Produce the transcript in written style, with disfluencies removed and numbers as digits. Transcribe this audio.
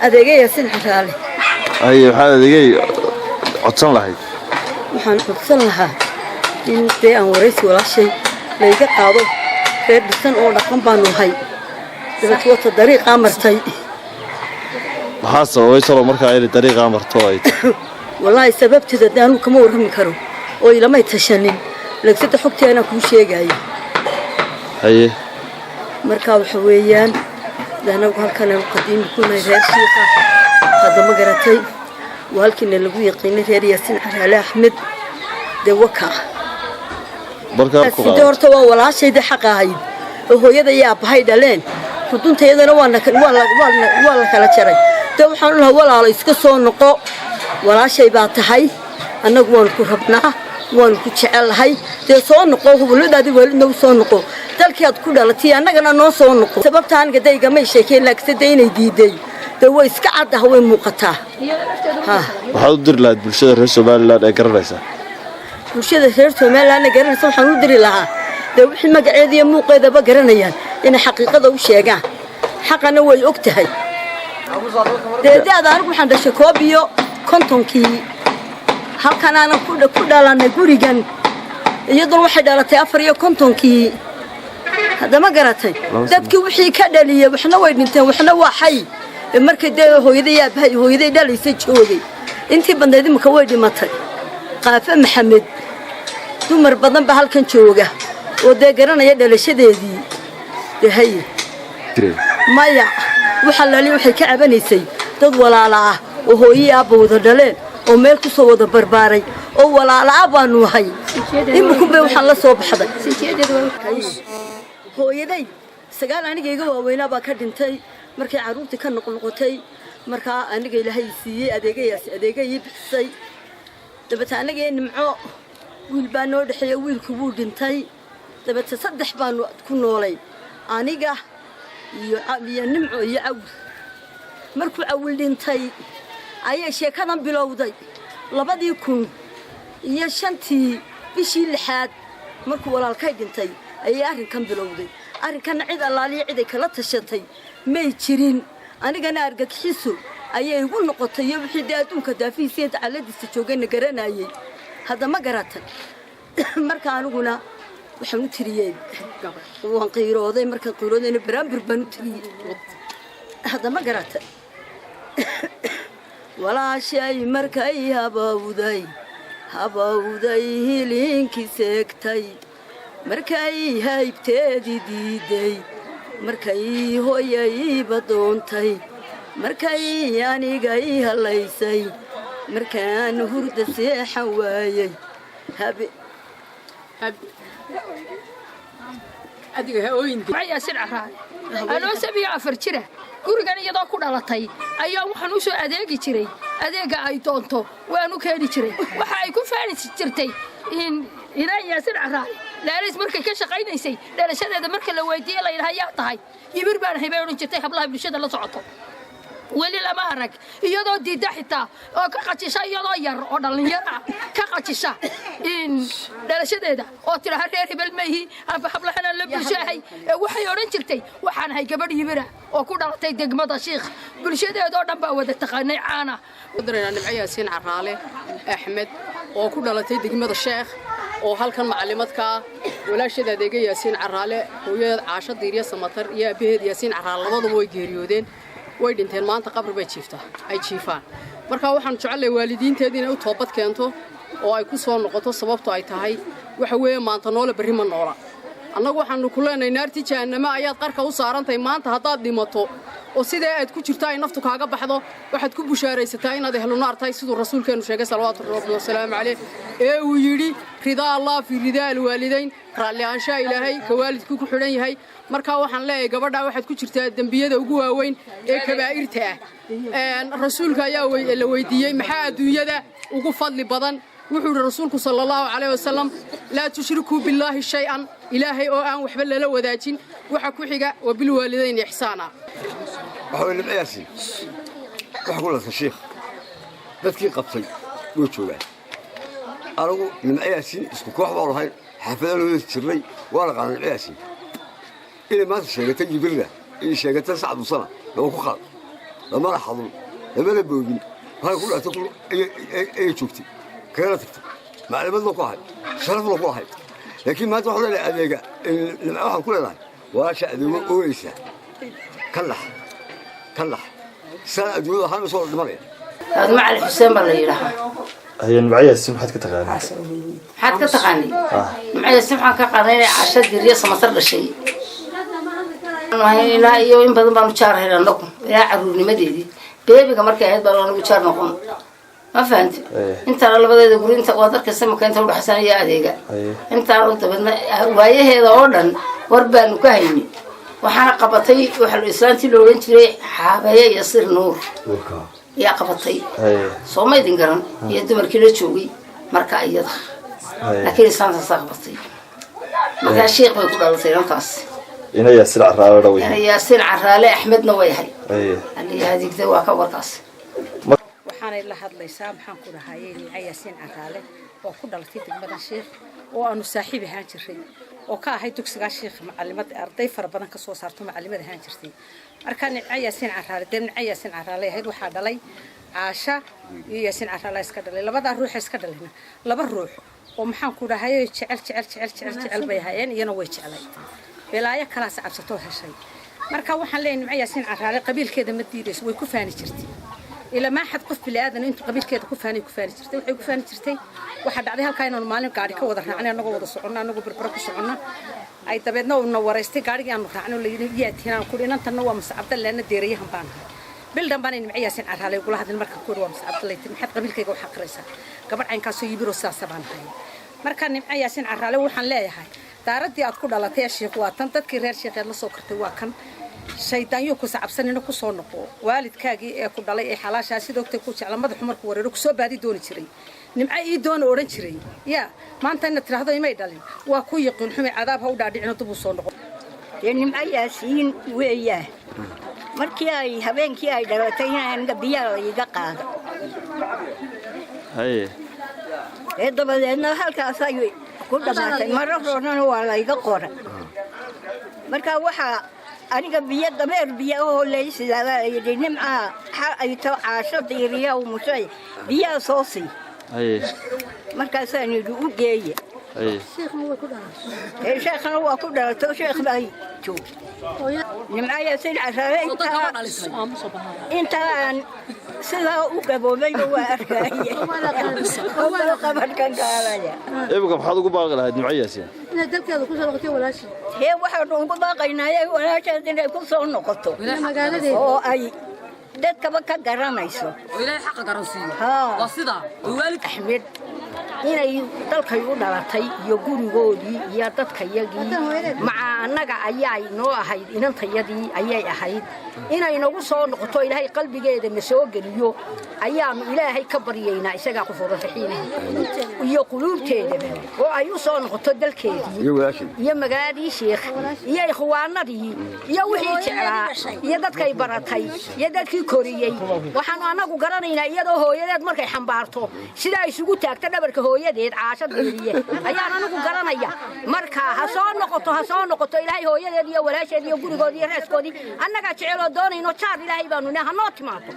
أديجي ياسين عرالي أي هذا أديجي عطسان لهاي waxaan codsan lahaa in aan waraysi wala shay la iga qaado reer dhisan oo dhaqan baan u hay dadku wata dariiqa martay maxaa sababay soo markaa ay dariiqa marto ay wallahi sababteeda aanu kama warrami karo oo ilama tashanin lagsada xogteena ku sheegay haye marka waxa weeyaan dana halkan aan qadiim ku nahay reer shiiqa hada ma garatay walkina lagu yaqaan reer Yaasin Caraale Axmed dawaka barka ku qaaday horta waa walaashayda xaq ahayd oo hooyada iyo aabahay dhaleen xuduntayadana waa la kala jaray taa waxaan lahaa walaalo iska soo noqo walaashay baa tahay annagu waan ku rabnaa waan ku jecelahay taa soo noqo hubuladaadi waalidna soo noqo dalkii aad ku dhalatay annagana noo soo noqo sababtaan gadayga ma sheekeen laakiin inay diiday way iska cadda way muuqataa waxaad u diri lahayd bulshada reer Soomaaliland ee garanaysa bulshada reer Soomaaliland ee garanaysa waxaan u diri lahaa wixii magaceeda iyo muuqeedaba garanayaan in xaqiiqada u sheegaan xaqana way og tahay deedaada anigu waxaan dhashay koob iyo kontonkii halkan aan ku dhalanay gurigan iyadoo waxay dhalatay 4 iyo kontonkii hada ma garatay dadkii wixii ka dhaliyay waxna way dhinteen waxna waa xay markay hooyaday aabahay hooyaday dhalaysay joogay intii bandeed imka way dhimatay qaafa maxamed dumar badan ba halkan jooga oo garanaya dhalashadeedii hay maya waxa waxay ka cabanaysay dad walaala ah oo hooyay aabowda dhaleen oo meel ku soo wada barbaaray oo walaala ah baanu hay imku bay waxaan la soo baxday hooyaday sagaal aniga iga waaweynaa baa ka dhintay markay caruurtii ka noqnoqotay marka aniga ilaahay siiyay adeegay bixisay dabata aniga nimco wiil baa noo dhaxeeyay wiilku wuu dhintay dabata saddex baan ku noolay aniga iyo nimco iyo awil markuu awil dhintay ayay sheekadan bilowday 2005 bishii 6 markuu walaalkay dhintay ayay arrinkan bilowday arrinkan cid allaaliye cid ay kala tashatay may jirin anigana argagixiso ayay igu noqotay wixii adduunka daafiisiyada caladiisa joogayna garanayay hada ma garatan marka aniguna waxaan u tiriyay waan qiirooday marka qiiroodayna baraambir baan u tiriyay hada ma garatan walaashay markay habawday hilinkii seegtay markay haybteedii diiday markay hooyayba doontay markay aniga halaysay markaan hurda seexan waayay adiga hooyintii waxay sircahay anoo 7 jira gurigan iyadoo ku dhalatay ayaa waxaan u soo adeegi jiray adeega ay doonto waan u keeni jiray waxa ay ku faanisi jirtay in Yaasin Caraale laalis markay ka shaqaynaysay dhalashadeeda marka la weydiiyay la yiraahdo tahay yibir baan haybay oran jirtay hablaha bulshada la socoto wali lama arag iyadoo diida xitaa oo ka qajisha iyadoo yar oo dhalinyaro ka qajisha in dhalashadeeda oo tiraahdo reer hebel meehi aba hablaha la bulshahay waxay oran jirtay waxaan hay gabadh yibira oo ku dhalatay degmada Sheekh bulshadeeda oo dhan baa wada taqaanay caana wadarayna nimco Yaasin Caraale Axmed oo ku dhalatay degmada Sheekh oo halkan macallimadka walaashada adeega Yaasin Caraale hooyada Caasha Diiriya Samatar iyo abaheed Yaasin Caraale labadaba way geeriyoodeen way dhinteen maanta qabri bay jiifaan marka waxaan jecelahay waalidiinteedii inay u toobad keento oo ay ku soo noqoto sababtoo ay tahay waxa weeye maanta noole bari ma noola annagu waxaanu ku leenahay naarti jahannama ayaad qarka u saarantay maanta haddaad dhimato oo sidee aad ku jirtaa in naftu kaaga baxdo waxaad ku bushaaraysataa inaad ehlu naar tahay sidoo rasuulkeenu sheegay salawaatu rabbi wa salaam alayhi ee uu yiri ridaa allah fi ridaa alwaalidayn raalli aansha ilaahay ka waalidku ku xidhan yahay marka waxaan leeyahay gabadha waxaad ku jirtaa dambiyada ugu waaweyn ee kabaa'irta ah rasuulka ayaa la weydiiyay maxaa adduunyada ugu fadli badan wuxuu rasuulku sallallahu alayhi wasallam la tushriku billahi shay'an ilaahay oo aan waxba la wadaajin waxa ku xiga wa bil waalidayn ihsaana waxaan nimco Yaasin waxa ku laasay sheekh dadkii qabtay wuu joogaa anigu nimco Yaasin isku koox baa lahayn xaafadana jirnay waa la qaadan nimco Yaasin إلى ما تشجعت جبرنا إيه شجعت سعد وصنا لو كخال لما راح حضر لما نبوين هاي كلها تقول أي شوفتي كانت معلومات لك واحد شرف لك واحد لكن ما تروح لي أديك المعاهد كلها ولا شيء أويسه كلح سنة أدوية هاي صور المريض هذا مع الحسين بالله هي المعية السم حد كتغاني حد كتغاني معي السم حد كقانين عشان دريس مصر للشيء أنا لا يوم بدن بنشار هنا لكم يا عروني مديدي بيبي كمرك هيد بالله نشار نقوم ما فهمت أنت على بدأ تقول أنت قادر كسم كنت تقول حسن يا أديك أنت قلت بدنا وياه هذا أوردن وربنا كهيني وحنا قبطي وحلو الإسلام تلو أنت ليه حبايا يصير نور يا قبطي صوما يدينكرن يدمر كله شوقي مركا أيضا لكن الإسلام تسقبطي ما كان شيء يقول الله سيران قاس إنه ياسين عرالة روي يعني ياسين عرالة أحمد نويهي اللي هذيك ذو كور قاس وحنا إلا هذا ليسام حن كنا هايين ياسين عرالة وكنا لطيف بدنا شيخ وأنا صاحبي هانجري وكا هاي دكسي شيخ معلمات أرضي فربنا كسو صارتو معلمات هانجرتي أركان ياسين عرالة دم ياسين عرالة هيد وحدا لي عاشا ياسين عرالة إسكادلي لبدا روح إسكادلي لبا روح ومحن كنا هاي تعال بيهاين ينوي تعالي بلايا كلاس عبسطوها شيء marka waxaan leenahay Yaasin Caraale qabiilkeeda ma diideys way ku faani jirtay ila ma xad qof bilaadan inta qabiilkeeda ku faani jirtay waxay ku faani jirtay waxa dhacday halka inaan maalin gaari ka wada raacnay anagoo wada soconaa anagoo barbar ku soconaa ay dabeedna uu wareystay gaarigii aan raacnay la yiri yaatina ku dhinantana waa mas'abda leena deeriyahan baan bildan baan in Yaasin Caraale ugu lahadin marka ku waa mas'abda leeyahay maxad qabiilkeyga waxa qiraysa gabadh aan ka soo yibiro saasabaan hay marka Yaasin Caraale waxaan leeyahay daaradii aad ku dhalatay sheekh waa tan dadkii reer sheekheed la soo kortay waa kan shaydaan yoo ku sacabsanina ku soo noqo waalidkaagii ee ku dhalay ee xalaasha sidoo kale ku jecla madax markuu wareero ku soo baadi dooni jiray nimca ii doon oran jiray ya maanta in tiraahdo imay dhalin waa ku yaqin xumay cadaab ha u dhaadhicino dib u soo noqo nimca Yaasiin weeyaa markii ay habeenkii ay dhalatay in gabiyaha iga qaado haye dabadeedna halkaas ay ku dhamaatay marroona waa la iga qoray marka waxa aniga biyo dameer biyo oo leeysidaa ay nimca ay taw caasho diiriya oo musay biyo soo si markaas aan u geeyay sheekhna waa ku dhalay sheekh bay joog nimca Yaasin Caraale intaan sidaa u gaboobay waa arkay oo qaban kan kaalaya إبقى بحاضر قباق لها دمعية ياسين. إن دلك هذا كله وقتي ولا شيء. هي واحد قباقينا ولا شيء دنا كسر نقطه. أو أي دك بك قرنايسو. وإلى حق قرنسي. ها. وصدا. ووالد أحمد. هنا دلك يقول تي يقول قولي يا دك يجي مع النجع أياي نوع هيد إن أنت يدي أياي هيد هنا ينقصون نقطة إلى هاي قلبي جيد مسوق اليوم أيام إلى هاي كبرينا إسقى قفور الحين ويقولون تيجي وأيوصون نقطة دلك يا مجاري شيخ يا إخواننا دي يا وحي شعرا يا دك يبرتاي يا دك كوريي وحنا أنا قررنا يا ده هو يا ده مركي حنبارته سيدا يسوق تأكد برك هو يا ده عاشر ديريه أيام أنا قررنا يا مركا حصان نقطة إلى هو يا ده ولا شيء يقول قدي رأس قدي أنا قاعد شعره دوني نو شار إلى هيبانو نه هنوت ما